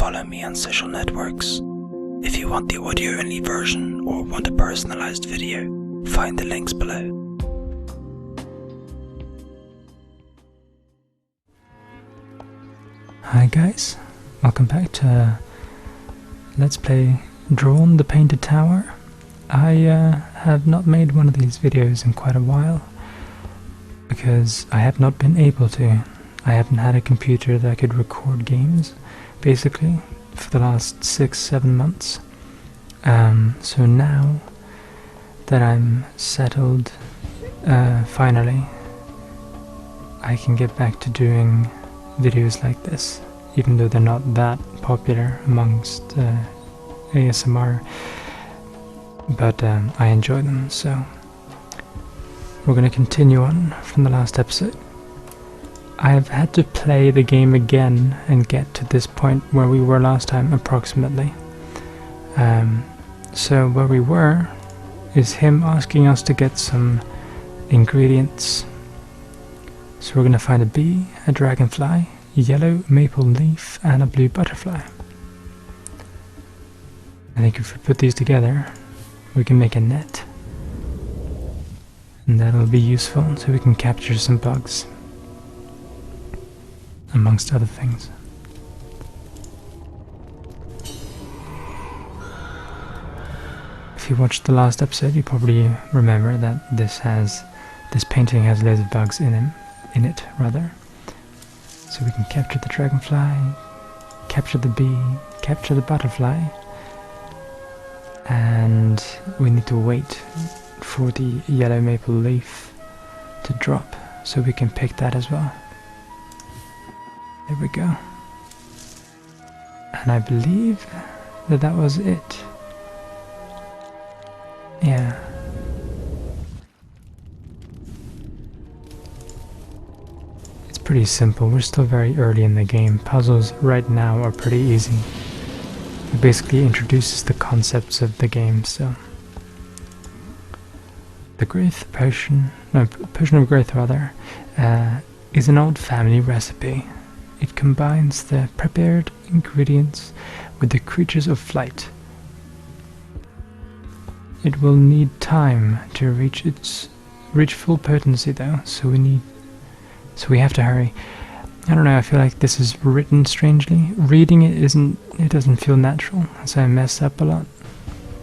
follow me on social networks. If you want the audio-only version or want a personalized video, find the links below. Hi guys, welcome back to Let's Play Drawn the Painted Tower. I have not made one of these videos in quite a while because I have not been able to. I haven't had a computer that could record games, basically, for the last 6-7 months. So now that I'm settled, finally, I can get back to doing videos like this, even though they're not that popular amongst ASMR, but I enjoy them, so we're going to continue on from the last episode. I've had to play the game again and get to this point where we were last time, approximately. So where we were is him asking us to get some ingredients. So we're going to find a bee, a dragonfly, a yellow maple leaf and a blue butterfly. I think if we put these together we can make a net, and that'll be useful so we can capture some bugs, amongst other things. If you watched the last episode, you probably remember that this painting has loads of bugs in it. So we can capture the dragonfly, capture the bee, capture the butterfly, and we need to wait for the yellow maple leaf to drop so we can pick that as well. There we go. And I believe that was it. Yeah. It's pretty simple. We're still very early in the game. Puzzles right now are pretty easy. It basically introduces the concepts of the game, so. The potion of growth rather, is an old family recipe. It combines the prepared ingredients with the creatures of flight. It will need time to reach full potency though, so we have to hurry. I don't know, I feel like this is written strangely. Reading it doesn't feel natural, so I mess up a lot.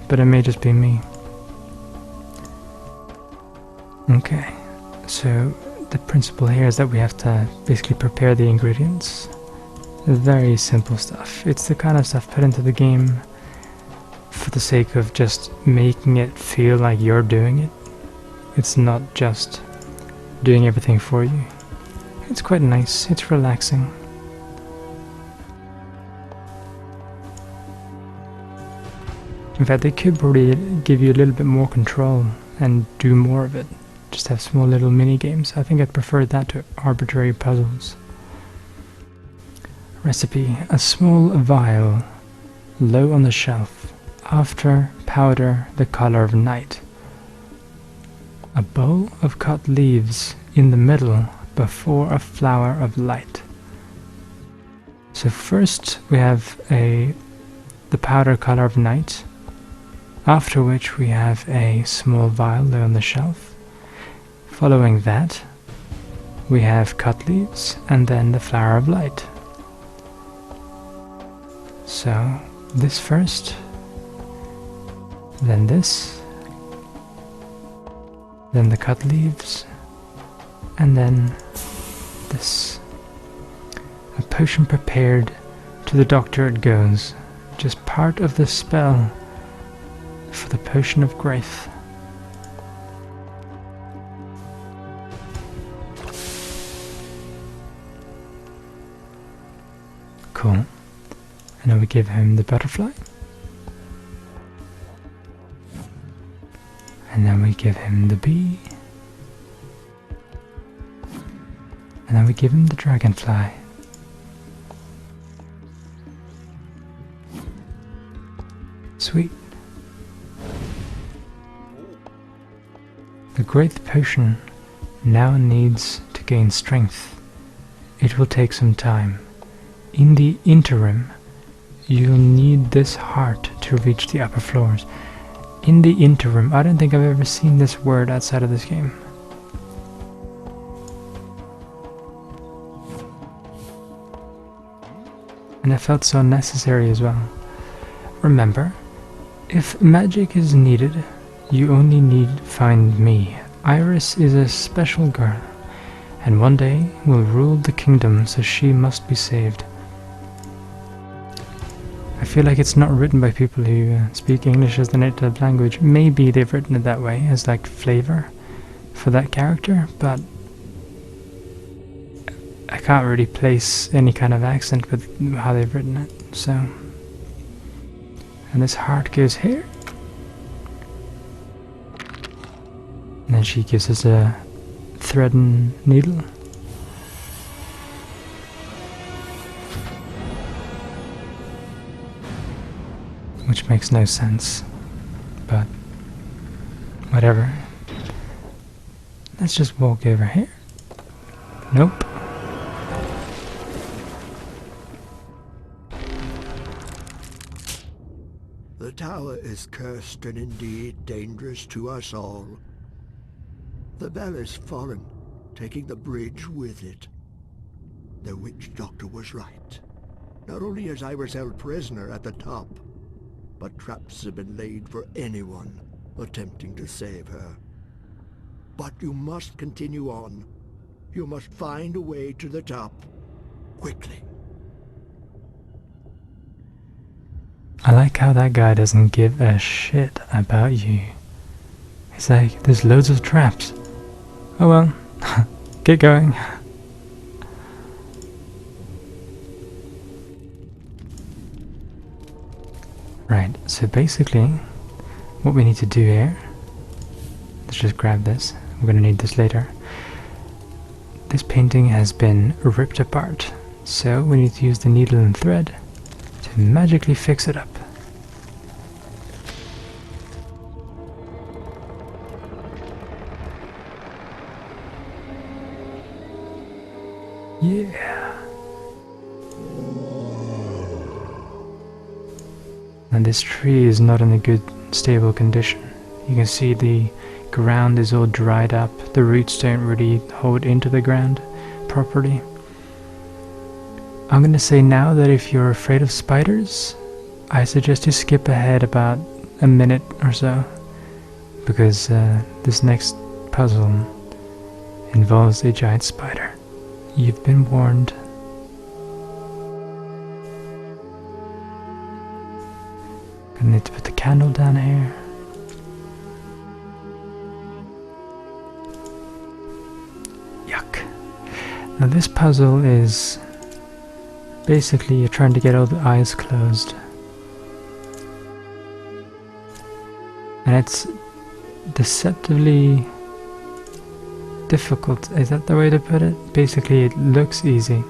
But it may just be me. Okay, so the principle here is that we have to basically prepare the ingredients. Very simple stuff. It's the kind of stuff put into the game for the sake of just making it feel like you're doing it. It's not just doing everything for you. It's quite nice, it's relaxing. In fact, they could probably give you a little bit more control and do more of it. Just have small little mini games. I think I'd prefer that to arbitrary puzzles. Recipe: a small vial, low on the shelf. After powder, the color of night. A bowl of cut leaves in the middle before a flower of light. So first we have the powder color of night, after which we have a small vial low on the shelf. Following that we have cut leaves and then the flower of light. So this first, then this, then the cut leaves, and then this. A potion prepared, to the doctor it goes, just part of the spell for the potion of growth. Cool. And now we give him the butterfly. And then we give him the bee. And then we give him the dragonfly. Sweet. The growth potion now needs to gain strength. It will take some time. In the interim, you'll need this heart to reach the upper floors. In the interim, I don't think I've ever seen this word outside of this game. And it felt so necessary as well. Remember, if magic is needed, you only need find me. Iris is a special girl, and one day will rule the kingdom, so she must be saved. I feel like it's not written by people who speak English as their native language. Maybe they've written it that way, as like flavor for that character, but I can't really place any kind of accent with how they've written it, so... And this heart goes here. And then she gives us a thread and needle. Which makes no sense, but whatever. Let's just walk over here. Nope. The tower is cursed and indeed dangerous to us all. The bell has fallen, taking the bridge with it. The witch doctor was right. Not only is Iris held prisoner at the top, but traps have been laid for anyone attempting to save her. But you must continue on. You must find a way to the top, quickly. I like how that guy doesn't give a shit about you. He's like, there's loads of traps. Oh well, get going. Right, so basically, what we need to do here, let's just grab this, we're going to need this later. This painting has been ripped apart, so we need to use the needle and thread to magically fix it up. Yeah. And this tree is not in a good, stable condition. You can see the ground is all dried up. The roots don't really hold into the ground properly. I'm gonna say now that if you're afraid of spiders, I suggest you skip ahead about a minute or so, because this next puzzle involves a giant spider. You've been warned. Gonna need to put the candle down here. Yuck. Now this puzzle is basically you're trying to get all the eyes closed. And it's deceptively difficult, is that the way to put it? Basically it looks easy,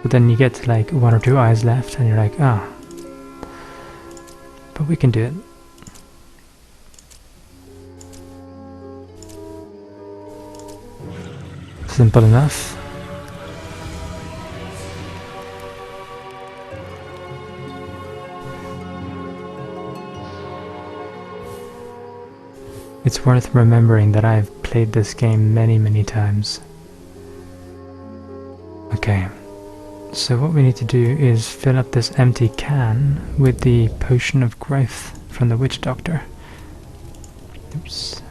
but then you get to like 1 or 2 eyes left and you're like, ah. But we can do it. Simple enough. It's worth remembering that I've played this game many times. Okay, so what we need to do is fill up this empty can with the potion of growth from the witch doctor. Oops.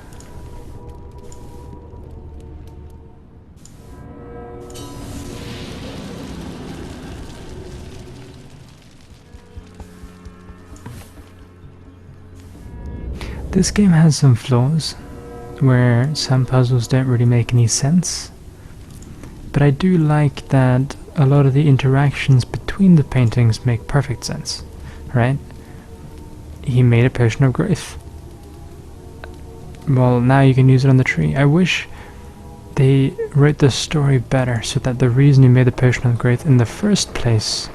This game has some flaws, where some puzzles don't really make any sense, but I do like that a lot of the interactions between the paintings make perfect sense, right? He made a potion of growth. Well, now you can use it on the tree. I wish they wrote the story better so that the reason you made the potion of growth in the first place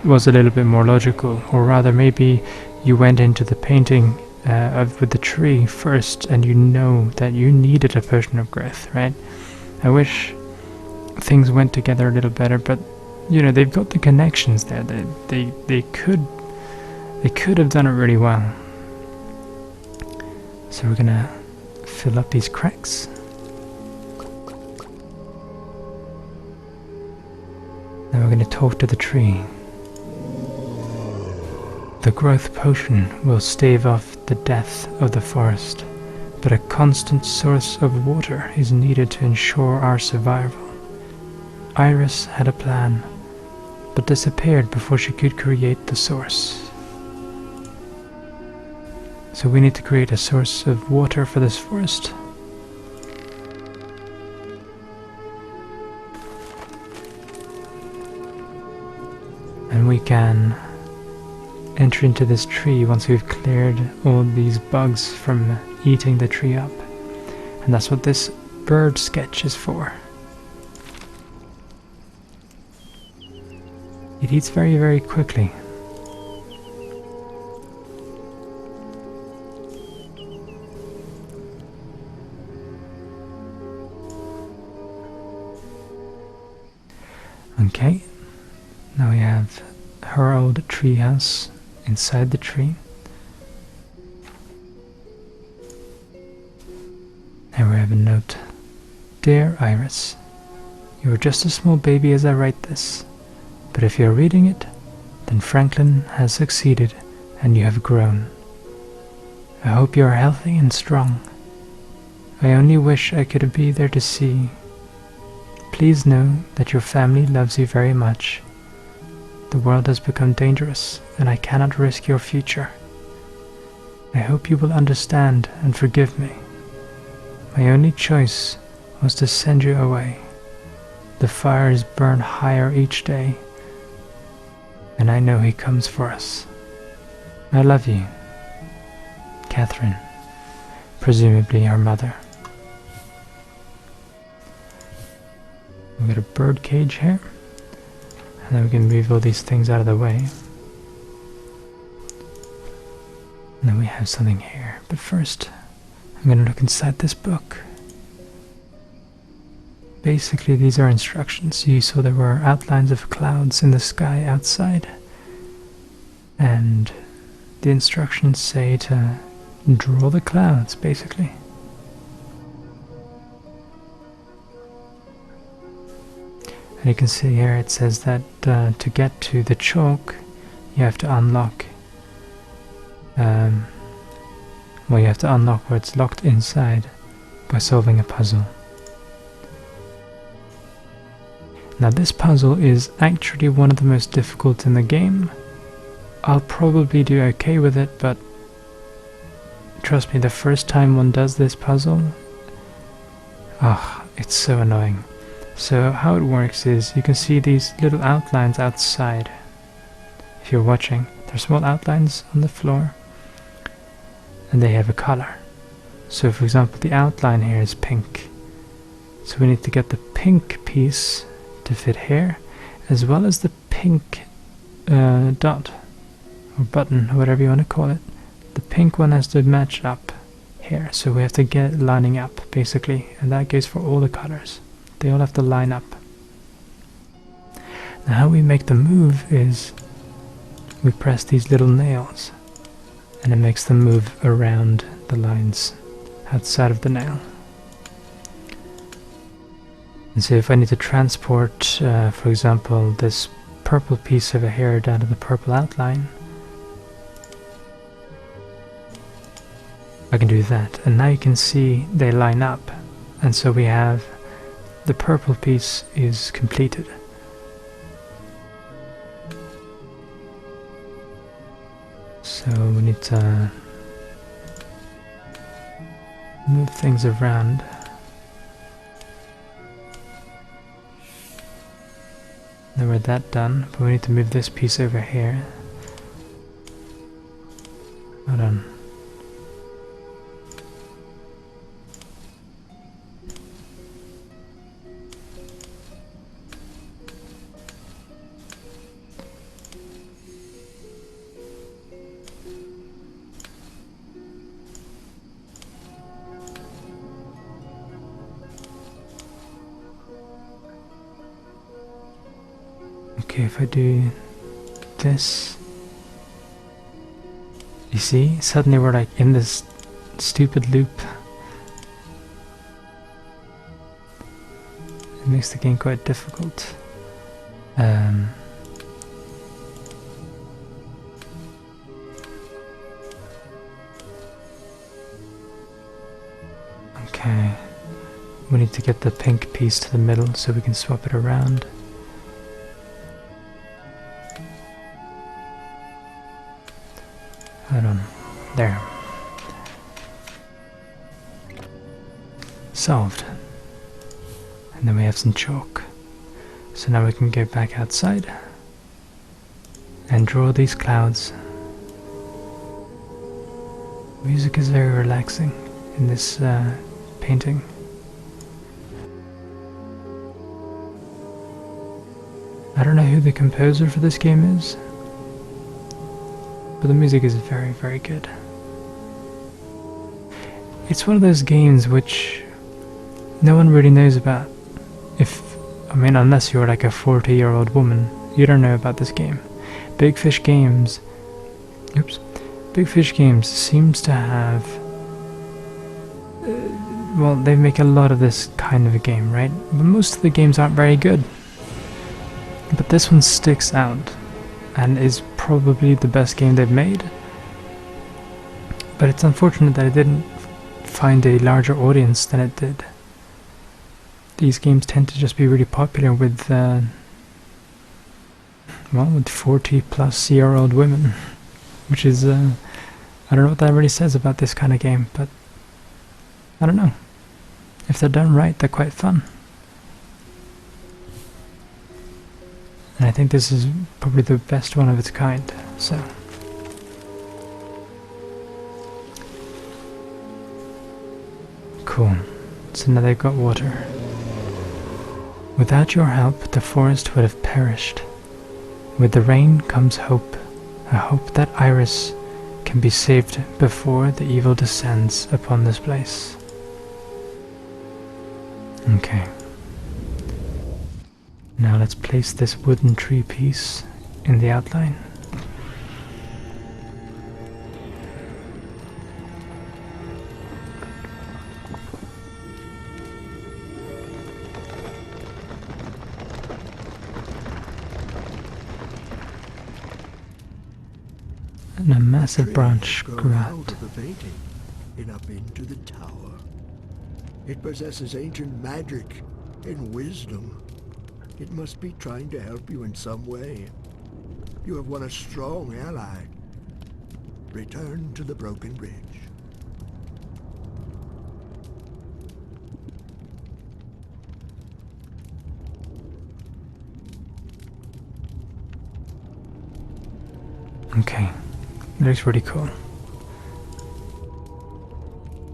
was a little bit more logical, or rather maybe you went into the painting with the tree first and you know that you needed a potion of growth, right? I wish things went together a little better, but you know, they've got the connections there. They could have done it really well. So we're gonna fill up these cracks. Now we're gonna talk to the tree. The growth potion will stave off the death of the forest, but a constant source of water is needed to ensure our survival. Iris had a plan, but disappeared before she could create the source. So we need to create a source of water for this forest. And we can enter into this tree once we've cleared all these bugs from eating the tree up. And that's what this bird sketch is for. It eats very, very quickly. Okay, now we have her old tree house inside the tree. And we have a note. Dear Iris, you are just a small baby as I write this, but if you're reading it, then Franklin has succeeded and you have grown. I hope you are healthy and strong. I only wish I could be there to see. Please know that your family loves you very much. The world has become dangerous, and I cannot risk your future. I hope you will understand and forgive me. My only choice was to send you away. The fires burn higher each day, and I know he comes for us. I love you. Catherine, presumably her mother. We've got a bird cage here, and then we can move all these things out of the way. And then we have something here, but first I'm going to look inside this book. Basically these are instructions. You saw there were outlines of clouds in the sky outside, and the instructions say to draw the clouds, basically. And you can see here it says that to get to the chalk you have to unlock you have to unlock where it's locked inside by solving a puzzle. Now this puzzle is actually one of the most difficult in the game. I'll probably do okay with it, but trust me, the first time one does this puzzle, it's so annoying. So how it works is you can see these little outlines outside. If you're watching, they're small outlines on the floor, and they have a color. So for example, the outline here is pink. So we need to get the pink piece to fit here, as well as the pink dot or button, or whatever you want to call it. The pink one has to match up here, so we have to get it lining up basically, and that goes for all the colors. They all have to line up. Now how we make the move is we press these little nails, and it makes them move around the lines outside of the nail. And so if I need to transport, for example, this purple piece over here down to the purple outline, I can do that. And now you can see they line up, and so we have the purple piece is completed. So we need to move things around. Now we're that done, but we need to move this piece over here. Hold on. Okay, if I do this, you see, suddenly we're like in this stupid loop. It makes the game quite difficult. Okay, we need to get the pink piece to the middle so we can swap it around. Hold on, there. Solved. And then we have some chalk. So now we can go back outside and draw these clouds. Music is very relaxing in this painting. I don't know who the composer for this game is, but the music is very, very good. It's one of those games which no one really knows about. I mean, unless you're like a 40-year-old woman, you don't know about this game. Big Fish Games seems to have... well, they make a lot of this kind of a game, right? But most of the games aren't very good. But this one sticks out, and is probably the best game they've made. But it's unfortunate that it didn't find a larger audience than it did. These games tend to just be really popular with, well, with 40-plus-year-old women, which is, I don't know what that really says about this kind of game, but I don't know. If they're done right, they're quite fun. And I think this is probably the best one of its kind, so... Cool. So now they've got water. Without your help, the forest would have perished. With the rain comes hope, a hope that Iris can be saved before the evil descends upon this place. Okay. Now let's place this wooden tree piece in the outline. And a massive branch grew out of the painting and up into the tower. It possesses ancient magic and wisdom. It must be trying to help you in some way. You have won a strong ally. Return to the broken bridge. Okay. It looks really cool.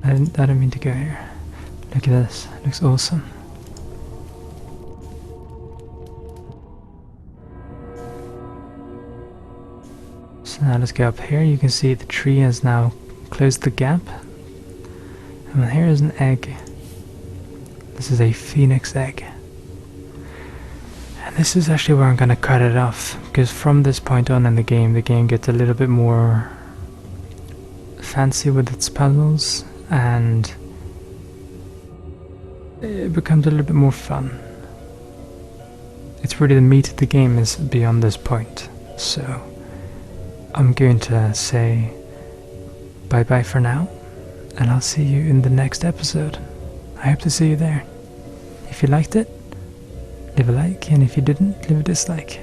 I didn't mean to go here. Look at this. It looks awesome. So now let's go up here. You can see the tree has now closed the gap. And here is an egg. This is a phoenix egg. And this is actually where I'm going to cut it off, because from this point on in the game gets a little bit more fancy with its puzzles, and it becomes a little bit more fun. It's really the meat of the game is beyond this point, so I'm going to say bye bye for now, and I'll see you in the next episode. I hope to see you there. If you liked it, leave a like, and if you didn't, leave a dislike.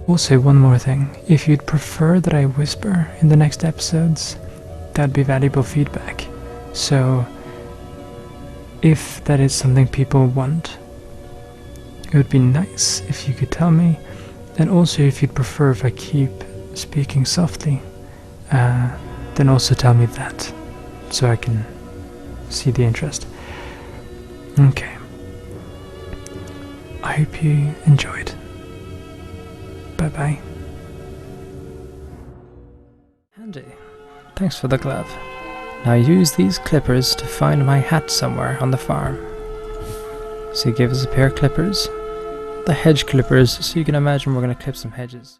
Also, one more thing. If you'd prefer that I whisper in the next episodes, that'd be valuable feedback. So, if that is something people want, it would be nice if you could tell me. And also, if you'd prefer if I keep speaking softly, then also tell me that, so I can see the interest. Okay. I hope you enjoyed. Bye bye. Handy. Thanks for the glove. Now use these clippers to find my hat somewhere on the farm. So he gave us a pair of clippers, the hedge clippers, so you can imagine we're going to clip some hedges.